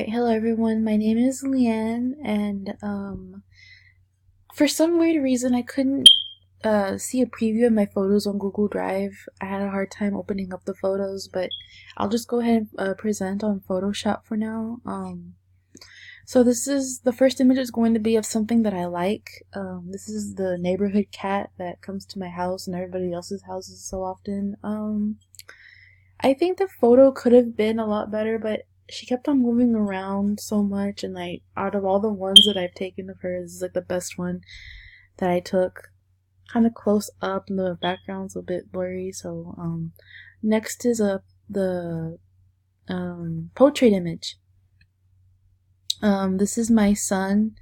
Alright, hello everyone. My name is Leanne, and for some weird reason, I couldn't see a preview of my photos on Google Drive. I had a hard time opening up the photos, but I'll just go ahead and present on Photoshop for now. So this is the first image is going to be of something that I like. This is the neighborhood cat that comes to my house and everybody else's houses so often. I think the photo could have been a lot better, but she kept on moving around so much, and like out of all the ones that I've taken of her, this is like the best one that I took. Kind of close up, and the background's a bit blurry. So next is the portrait image. This is my son.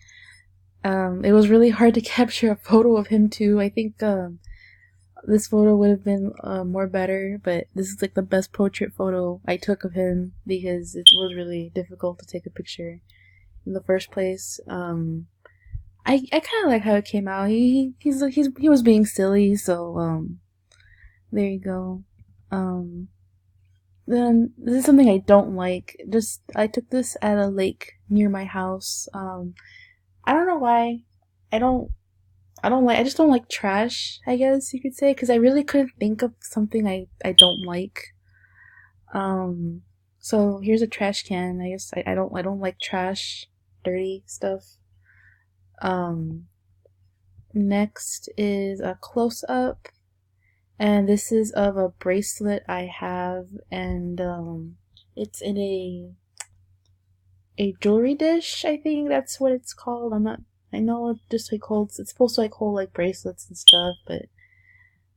It was really hard to capture a photo of him too. I think this photo would have been more better, but this is like the best portrait photo I took of him because it was really difficult to take a picture in the first place. I kind of like how it came out. He was being silly, so there you go. Then this is something I don't like. Just I took this at a lake near my house. I don't know why. I don't I just don't like trash, I guess you could say, because I really couldn't think of something I don't like. So here's a trash can. I guess I don't like trash, dirty stuff. Next is a close up, and this is of a bracelet I have, and it's in a jewelry dish. I think that's what it's called. I know it just like holds. It's supposed to like hold like bracelets and stuff, but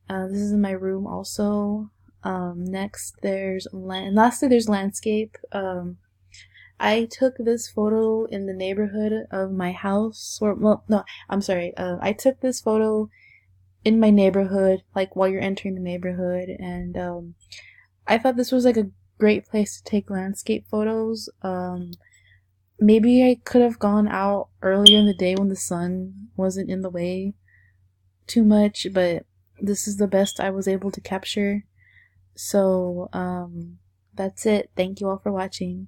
this is in my room also. Next there's lastly there's landscape. I took this photo in the neighborhood of my house, or well, no, I'm sorry. I took this photo in my neighborhood, like while you're entering the neighborhood, and I thought this was like a great place to take landscape photos. Maybe I could have gone out earlier in the day when the sun wasn't in the way too much, but this is the best I was able to capture. So, that's it. Thank you all for watching.